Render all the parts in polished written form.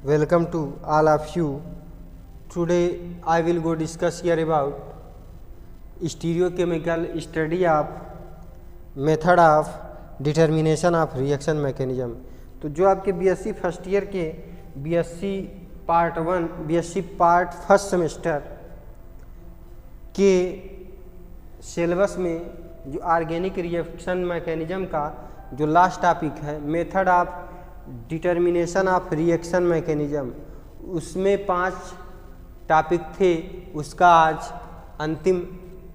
Welcome to all of you. Today I will go discuss here about stereochemical study of method of determination of reaction mechanism. तो जो आपके BSc first year के BSc part 1 BSc part first semester के syllabus में जो organic reaction mechanism का जो last topic है method of determination of reaction mechanism, उसमें 5 टॉपिक थे। उसका आज अंतिम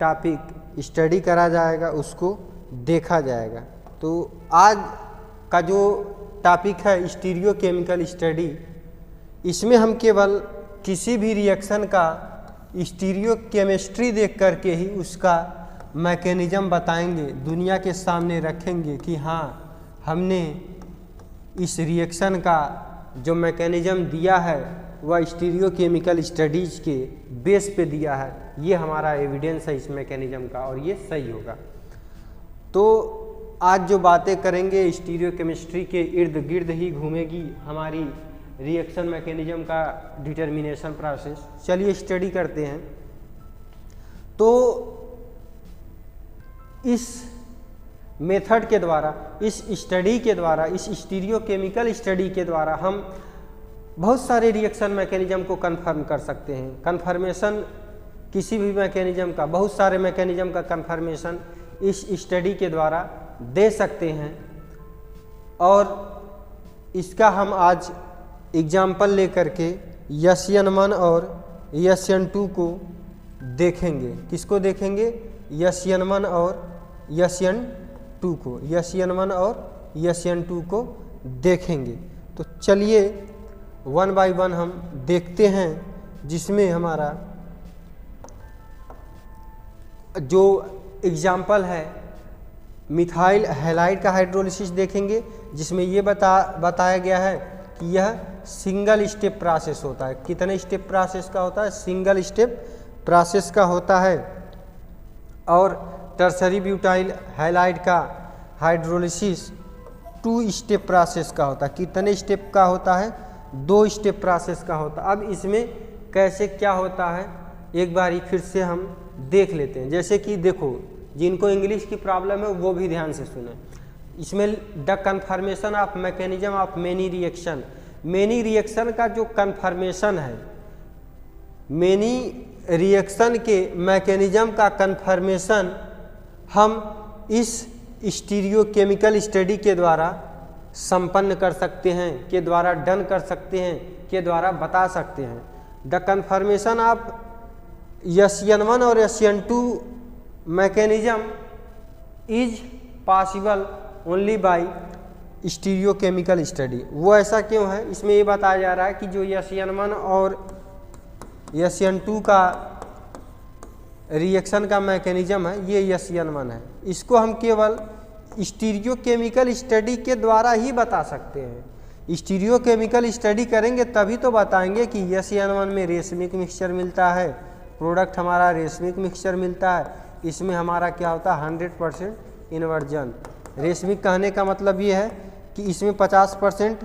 टॉपिक स्टडी करा जाएगा, उसको देखा जाएगा। तो आज का जो टॉपिक है स्टीरियोकेमिकल स्टडी, इसमें हम केवल किसी भी रिएक्शन का स्टीरियोकेमिस्ट्री देख करके ही उसका मैकेनिज्म बताएंगे, दुनिया के सामने रखेंगे कि हाँ हमने इस रिएक्शन का जो मैकेनिज्म दिया है वह स्टीरियोकेमिकल स्टडीज़ के बेस पे दिया है। ये हमारा एविडेंस है इस मैकेनिज्म का और ये सही होगा। तो आज जो बातें करेंगे स्टीरियोकेमिस्ट्री के इर्द गिर्द ही घूमेगी हमारी रिएक्शन मैकेनिज्म का डिटर्मिनेशन प्रोसेस। चलिए स्टडी करते हैं। तो इस मेथड के द्वारा, इस स्टडी के द्वारा, इस स्टीरियोकेमिकल स्टडी के द्वारा हम बहुत सारे रिएक्शन मैकेनिज्म को कंफर्म कर सकते हैं। कंफर्मेशन किसी भी मैकेनिज्म का, बहुत सारे मैकेनिज्म का कंफर्मेशन इस स्टडी के द्वारा दे सकते हैं। और इसका हम आज एग्जाम्पल लेकर के SN1 और SN2 को देखेंगे। किसको देखेंगे? SN1 और SN2 को, SN1 और SN2 को देखेंगे। तो चलिए 1 बाय 1 हम देखते हैं, जिसमें हमारा जो एग्जाम्पल है मिथाइल हैलाइड का हाइड्रोलिसिस देखेंगे, जिसमें ये बताया गया है कि यह सिंगल स्टेप प्रोसेस होता है। कितने स्टेप प्रोसेस का होता है? सिंगल स्टेप प्रोसेस का होता है। और टर्सरी ब्यूटाइल हैलाइड का हाइड्रोलिसिस 2 स्टेप प्रोसेस का होता है। कितने स्टेप का होता है? 2 स्टेप प्रोसेस का होता है। अब इसमें कैसे क्या होता है एक बारी फिर से हम देख लेते हैं। जैसे कि देखो, जिनको इंग्लिश की प्रॉब्लम है वो भी ध्यान से सुने। इसमें the confirmation of mechanism of many reaction, many reaction का जो कन्फर्मेशन है, मेनी रिएक्शन के मैकेनिज्म का कन्फर्मेशन हम इस स्टीरियोकेमिकल स्टडी के द्वारा संपन्न कर सकते हैं, के द्वारा डन कर सकते हैं, के द्वारा बता सकते हैं। द कन्फर्मेशन ऑफ SN1 और SN2 mechanism is possible only by stereochemical study. वो ऐसा क्यों है? इसमें ये बताया जा रहा है कि जो SN1 और SN2 का रिएक्शन का मैकेनिज्म है, ये SN1 है। इसको हम केवल स्टीरियोकेमिकल स्टडी के द्वारा ही बता सकते हैं। स्टीरियोकेमिकल स्टडी करेंगे तभी तो बताएंगे कि SN1 में रेशमिक मिक्सचर मिलता है, प्रोडक्ट हमारा रेशमिक मिक्सचर मिलता है। इसमें हमारा क्या होता है? 100% इन्वर्जन। रेशमिक कहने का मतलब ये है कि इसमें 50%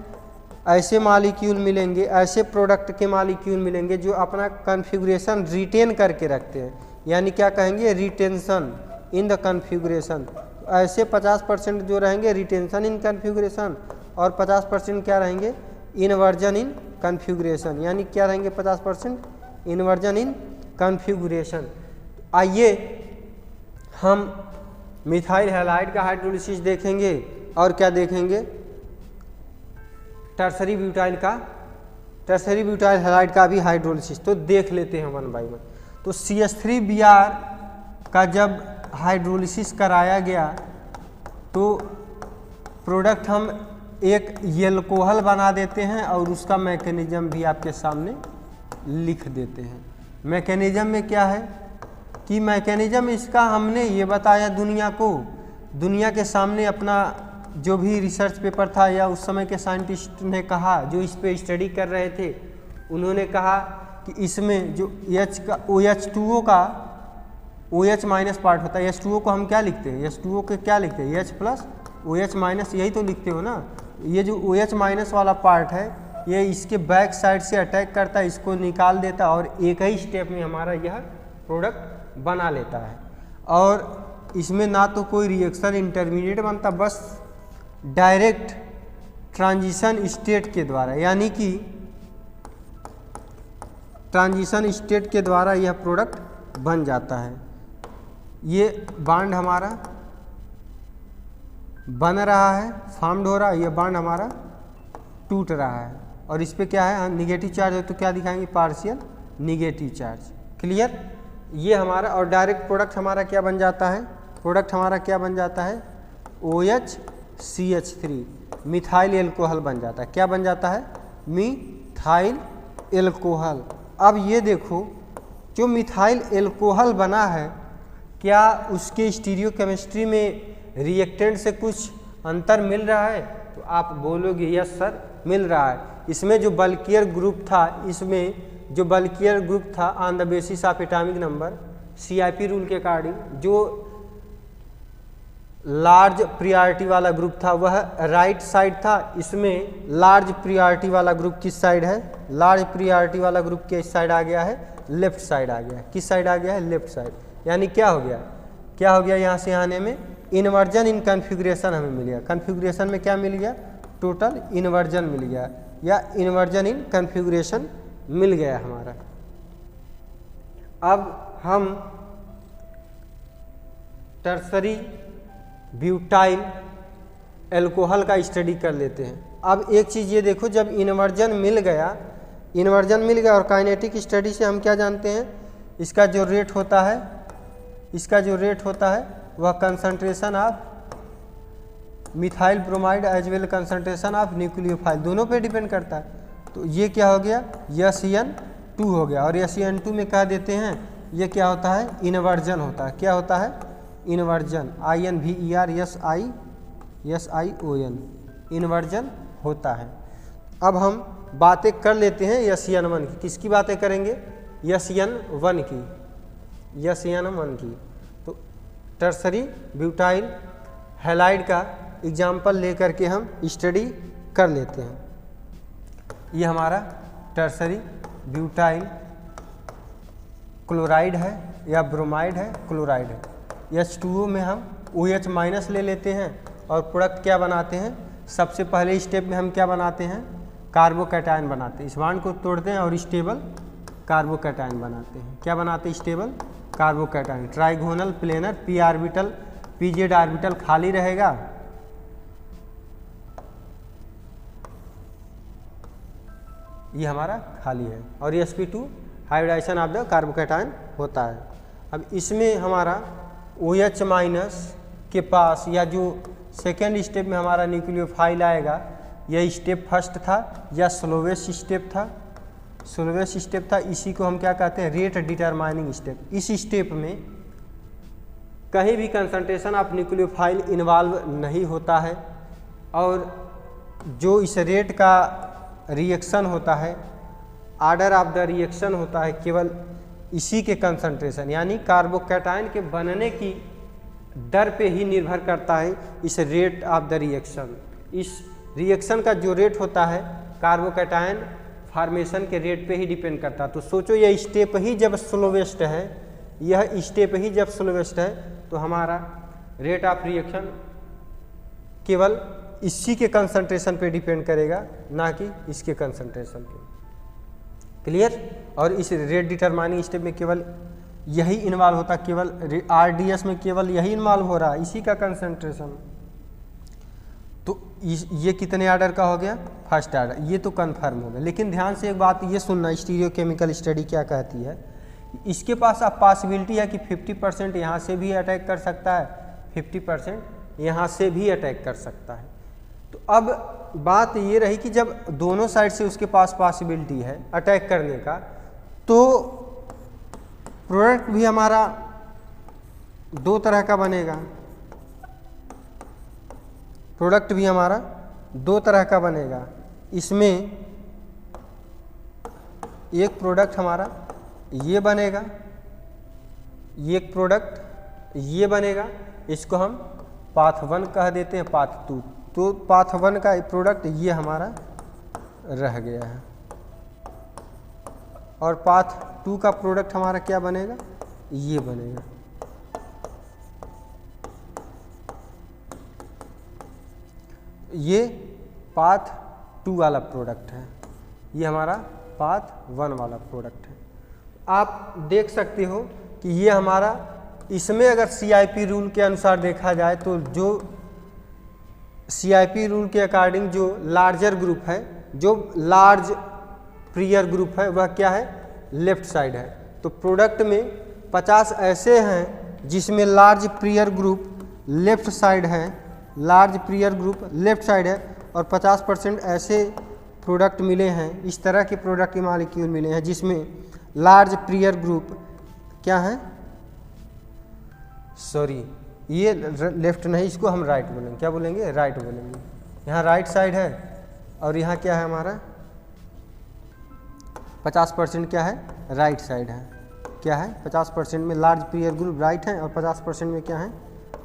ऐसे मालिक्यूल मिलेंगे, ऐसे प्रोडक्ट के मालिक्यूल मिलेंगे जो अपना कन्फिगरेशन रिटेन करके रखते हैं। यानी क्या कहेंगे? Retention in the configuration. ऐसे 50% जो रहेंगे रिटेंशन इन कन्फिगरेशन, और 50% क्या रहेंगे? इन्वर्जन इन कन्फिगरेशन। यानी क्या रहेंगे? 50% इन्वर्जन इन कन्फिगरेशन। आइए हम मिथाइल हैलाइड का हाइड्रोलिसिस देखेंगे और क्या देखेंगे? टर्सरी ब्यूटाइल हैलाइड का भी हाइड्रोलिसिस। तो देख लेते हैं 1 बाय 1। तो CH3Br का जब हाइड्रोलिसिस कराया गया तो प्रोडक्ट हम एक एल्कोहल बना देते हैं और उसका मैकेनिज्म भी आपके सामने लिख देते हैं। मैकेनिज्म में क्या है कि मैकेनिज्म इसका हमने ये बताया दुनिया को, दुनिया के सामने अपना जो भी रिसर्च पेपर था या उस समय के साइंटिस्ट ने कहा, जो इस पे स्टडी कर रहे थे, उन्होंने कहा कि इसमें जो H का OH2O का OH माइनस पार्ट होता है, H2O को हम क्या लिखते हैं? H2O के क्या लिखते हैं? H प्लस OH माइनस, यही तो लिखते हो ना। ये जो OH माइनस वाला पार्ट है ये इसके बैक साइड से अटैक करता है, इसको निकाल देता है और एक ही स्टेप में हमारा यह प्रोडक्ट बना लेता है। और इसमें ना तो कोई रिएक्शन इंटरमीडिएट बनता, बस डायरेक्ट ट्रांजिशन स्टेट के द्वारा, यानी कि ट्रांजिशन स्टेट के द्वारा यह प्रोडक्ट बन जाता है। ये बॉन्ड हमारा बन रहा है, फॉर्म्ड हो रहा है, ये बॉन्ड हमारा टूट रहा है और इस पे क्या है, निगेटिव चार्ज है तो क्या दिखाएंगे, पार्शियल निगेटिव चार्ज। क्लियर? ये हमारा और डायरेक्ट प्रोडक्ट हमारा क्या बन जाता है, प्रोडक्ट हमारा क्या बन जाता है, OHCH3 मिथाइल एल्कोहल बन जाता है। क्या बन जाता है, मिथाइल एल्कोहल। अब ये देखो जो मिथाइल एल्कोहल बना है, क्या उसके स्टीरियोकेमिस्ट्री में रिएक्टेंट से कुछ अंतर मिल रहा है? तो आप बोलोगे यस सर मिल रहा है। इसमें जो बल्कियर ग्रुप था, इसमें जो बल्कियर ग्रुप था on the basis of atomic number CIP rule के अकॉर्डिंग, जो लार्ज प्रियॉरिटी वाला ग्रुप था वह राइट साइड था। इसमें लार्ज प्रियॉरिटी वाला ग्रुप किस साइड है, लार्ज प्रियॉरिटी वाला ग्रुप किस साइड आ गया है, लेफ्ट साइड आ गया है। किस साइड आ गया है, लेफ्ट साइड। यानी क्या हो गया, क्या हो गया, यहाँ से आने में इन्वर्जन इन कन्फिग्रेशन हमें मिल गया। कन्फिग्रेशन में क्या मिल गया, टोटल इन्वर्जन मिल गया या इन्वर्जन इन कन्फिग्रेशन मिल गया हमारा। अब हम टर्सरी ब्यूटाइल एल्कोहल का स्टडी कर लेते हैं। अब एक चीज़ ये देखो, जब इन्वर्जन मिल गया और काइनेटिक स्टडी से हम क्या जानते हैं, इसका जो रेट होता है, इसका जो रेट होता है वह concentration of methyl bromide as well concentration of nucleophile दोनों पे डिपेंड करता है। तो ये क्या हो गया, SN2 हो गया और SN2 में कह देते हैं ये क्या होता है, इन्वर्जन होता है। क्या होता है, इन्वर्जन, INVERSION इन्वर्जन होता है। अब हम बातें कर लेते हैं SN1 की। किसकी बातें करेंगे, SN1 की। तो टर्सरी ब्यूटाइल हैलाइड का एग्जाम्पल लेकर के हम स्टडी कर लेते हैं। ये हमारा टर्सरी ब्यूटाइल क्लोराइड है या ब्रोमाइड है, क्लोराइड है। H2O में हम OH- ले लेते हैं और प्रोडक्ट क्या बनाते हैं, सबसे पहले स्टेप में हम क्या बनाते हैं, कार्बोकैटायन बनाते हैं। इस बॉन्ड को तोड़ते हैं और स्टेबल कार्बोकैटायन बनाते हैं। क्या बनाते हैं, stable carbocation. Trigonal planar p orbital pz orbital खाली रहेगा, ये हमारा खाली है और sp2 hybridisation of the carbocation होता है। अब इसमें हमारा OH- के पास या जो सेकेंड स्टेप में हमारा न्यूक्लियोफाइल आएगा, यह स्टेप फर्स्ट था या स्लोवेस्ट स्टेप था, स्लोवेस्ट स्टेप था। इसी को हम क्या कहते हैं, रेट डिटरमाइनिंग स्टेप। इस स्टेप में कहीं भी कंसंट्रेशन ऑफ न्यूक्लियोफाइल इन्वॉल्व नहीं होता है और जो इस रेट का रिएक्शन होता है, आर्डर ऑफ द रिएक्शन होता है केवल इसी के कंसंट्रेशन यानी कार्बोकैटायन के बनने की दर पे ही निर्भर करता है इस रेट ऑफ द रिएक्शन। इस रिएक्शन का जो रेट होता है कार्बोकैटायन फॉर्मेशन के रेट पे ही डिपेंड करता है। तो सोचो यह स्टेप ही जब स्लोवेस्ट है, यह स्टेप ही जब स्लोवेस्ट है तो हमारा रेट ऑफ रिएक्शन केवल इसी के कंसंट्रेशन पे डिपेंड करेगा, ना कि इसके कंसंट्रेशन पे। क्लियर? और इस रेट डिटरमाइनिंग स्टेप में केवल यही इन्वॉल्व होता, केवल RDS में केवल यही इन्वॉल्व हो रहा है, इसी का कंसंट्रेशन। तो ये कितने आर्डर का हो गया, फर्स्ट आर्डर, ये तो कंफर्म हो गया। लेकिन ध्यान से एक बात ये सुनना, स्टीरियोकेमिकल स्टडी क्या कहती है, इसके पास अब पॉसिबिलिटी है कि 50% यहाँ से भी अटैक कर सकता है, 50% यहाँ से भी अटैक कर सकता है। तो अब बात ये रही कि जब दोनों साइड से उसके पास पॉसिबिलिटी है अटैक करने का, तो प्रोडक्ट भी हमारा दो तरह का बनेगा। प्रोडक्ट भी हमारा दो तरह का बनेगा। इसमें एक प्रोडक्ट हमारा ये बनेगा, एक प्रोडक्ट ये बनेगा, इसको हम पाथ 1 कह देते हैं, पाथ 2। तो पाथ 1 का प्रोडक्ट ये हमारा रह गया है। और पाथ 2 का प्रोडक्ट हमारा क्या बनेगा, ये बनेगा। ये पाथ 2 वाला प्रोडक्ट है, ये हमारा पाथ 1 वाला प्रोडक्ट है। आप देख सकते हो कि ये हमारा, इसमें अगर CIP रूल के अनुसार देखा जाए तो जो CIP रूल के अकॉर्डिंग जो लार्जर ग्रुप है, जो लार्ज प्रियर ग्रुप है, वह क्या है, लेफ्ट साइड है। तो प्रोडक्ट में 50 ऐसे हैं जिसमें large prior group left side है, large prior group left side है, और 50% ऐसे प्रोडक्ट मिले हैं, इस तरह के प्रोडक्ट के मॉलिक्यूल मिले हैं जिसमें लार्ज प्रियर ग्रुप क्या है, सॉरी ये लेफ्ट नहीं, इसको हम राइट बोलेंगे, क्या बोलेंगे, राइट बोलेंगे। यहाँ राइट साइड है और यहाँ क्या है हमारा 50% क्या है, राइट साइड है। क्या है, 50% में लार्ज प्रियर ग्रुप राइट है और 50% में क्या है,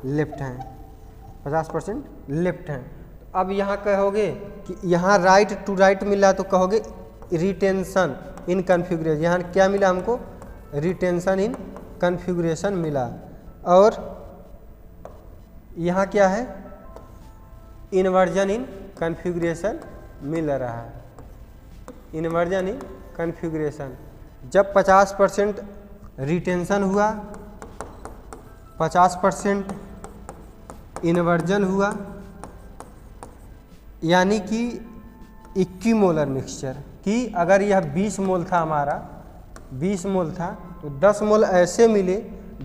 लेफ्ट हैं, 50% लेफ्ट हैं। अब यहाँ कहोगे कि यहाँ राइट टू राइट मिला तो कहोगे रिटेंशन इन कन्फिग्रेशन, यहाँ क्या मिला हमको, रिटेंशन इन कन्फिग्रेशन मिला। और यहाँ क्या है, इन्वर्जन इन कन्फिग्रेशन मिल रहा है, इन्वर्जन इन कन्फिग्रेशन। जब 50% रिटेंशन हुआ, 50% इन्वर्जन हुआ, यानी कि इक्विमोलर मिक्सचर कि अगर यह 20 मोल था हमारा, 20 मोल था तो 10 मोल ऐसे मिले,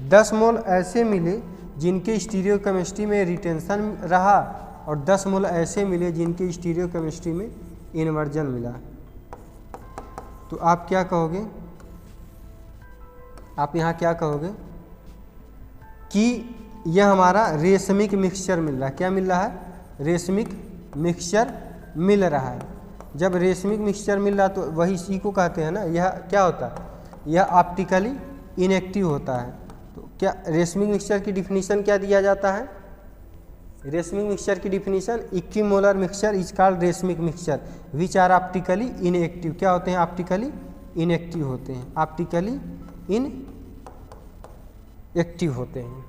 10 मोल ऐसे मिले जिनके स्टीरियोकेमिस्ट्री में रिटेंशन रहा, और 10 मोल ऐसे मिले जिनके स्टीरियोकेमिस्ट्री में इन्वर्जन मिला। तो आप क्या कहोगे, आप यहाँ क्या कहोगे कि यह हमारा रेशमिक मिक्सचर मिल रहा है। क्या मिल रहा है, रेशमिक मिक्सचर मिल रहा है। जब रेशमिक मिक्सचर मिल रहा तो वही इसी को कहते हैं ना, यह क्या होता है, यह ऑप्टिकली इनएक्टिव होता है। तो क्या रेशमिक मिक्सचर की डिफिनीशन क्या दिया जाता है, रेशमिक मिक्सचर की definition, equimolar mixture is called racemic mixture which are optically inactive. क्या होते हैं, ऑप्टिकली इनएक्टिव होते हैं, ऑप्टिकली इनएक्टिव होते हैं।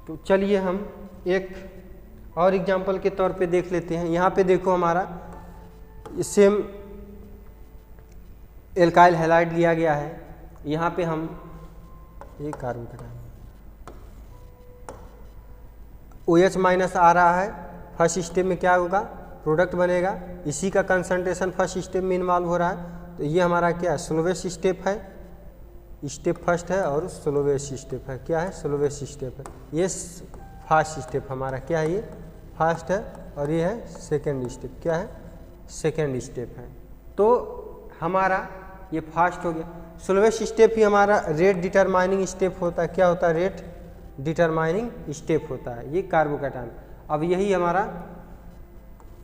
तो चलिए हम एक और एग्जाम्पल के तौर पे देख लेते हैं। यहाँ पे देखो हमारा सेम एल्काइल हैलाइड लिया गया है, यहाँ पे हम एक कार्बन का OH माइनस आ रहा है, फर्स्ट स्टेप में क्या होगा, प्रोडक्ट बनेगा, इसी का कंसंट्रेशन फर्स्ट स्टेप में इन्वॉल्व हो रहा है। तो ये हमारा क्या है, स्लोवेस्ट स्टेप है, स्टेप फर्स्ट है और स्लोवेस्ट स्टेप है। क्या है, स्लोवेस्ट स्टेप है। ये फास्ट स्टेप हमारा क्या है, ये फास्ट है, और ये है सेकेंड स्टेप, क्या है, सेकेंड स्टेप है। तो हमारा ये फास्ट हो गया। स्लोवेस्ट स्टेप ही हमारा रेट डिटरमाइनिंग स्टेप होता है। क्या होता है, रेट डिटरमाइनिंग स्टेप होता है, ये कार्बोकैटायन। अब यही हमारा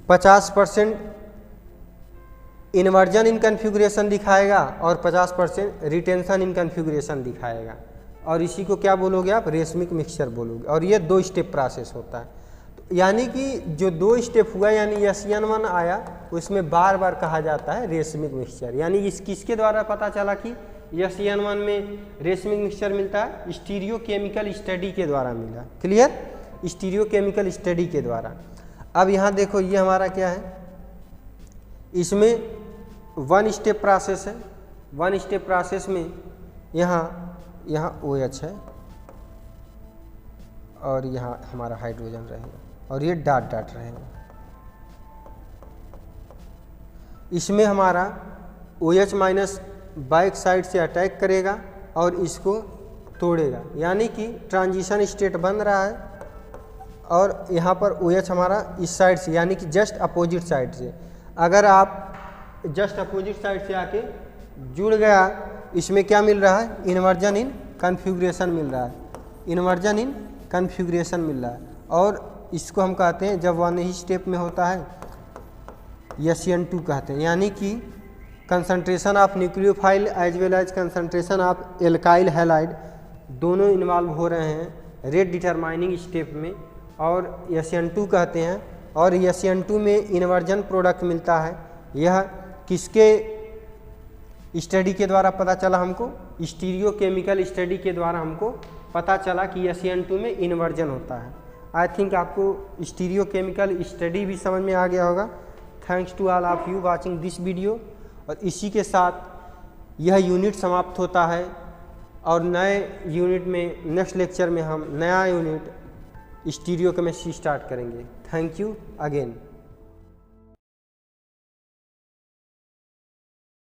50% इन्वर्जन इन कन्फिगरेशन दिखाएगा और 50% रिटेंशन इन कन्फिगरेशन दिखाएगा, और इसी को क्या बोलोगे आप, रेशमिक मिक्सचर बोलोगे। और ये 2 स्टेप प्रोसेस होता है। तो यानी कि जो 2 स्टेप हुआ, यानी SN1 आया, उसमें बार बार कहा जाता है रेशमिक मिक्सचर। यानी इस किसके द्वारा पता चला कि SN1 में रेशमिक मिक्सचर मिलता है, स्टीरियो केमिकल स्टडी के द्वारा मिला। क्लियर, स्टीरियो केमिकल स्टडी के द्वारा। अब यहाँ देखो ये हमारा क्या है, इसमें 1 स्टेप प्रोसेस है। 1 स्टेप प्रोसेस में यहाँ OH है और यहाँ हमारा हाइड्रोजन रहेगा, और ये डॉट डॉट रहेगा। इसमें हमारा OH माइनस बैक साइड से अटैक करेगा और इसको तोड़ेगा, यानी कि ट्रांजिशन स्टेट बन रहा है। और यहाँ पर OH हमारा इस साइड से, यानी कि जस्ट अपोजिट साइड से, अगर आप जस्ट अपोजिट साइड से आके जुड़ गया, इसमें क्या मिल रहा है, इन्वर्जन इन कन्फिगरेशन मिल रहा है, इन्वर्जन इन कन्फिगरेशन मिल रहा है। और इसको हम कहते हैं, जब 1 ही स्टेप में होता है, SN2 कहते हैं। यानी कि concentration of nucleophile as well as concentration of alkyl halide दोनों इन्वॉल्व हो रहे हैं रेट डिटरमाइनिंग स्टेप में, और SN2 कहते हैं। और SN2 में इन्वर्जन प्रोडक्ट मिलता है। यह किसके स्टडी के द्वारा पता चला हमको? स्टीरियो केमिकल स्टडी के द्वारा हमको पता चला कि SN2 में इन्वर्जन होता है। आई थिंक आपको स्टीरियो केमिकल स्टडी भी समझ में आ गया होगा। Thanks to all of you watching this video. और इसी के साथ यह यूनिट समाप्त होता है और नए यूनिट में नेक्स्ट लेक्चर में हम नया यूनिट स्टीरियो केमिस्ट्री स्टार्ट करेंगे। Thank you again.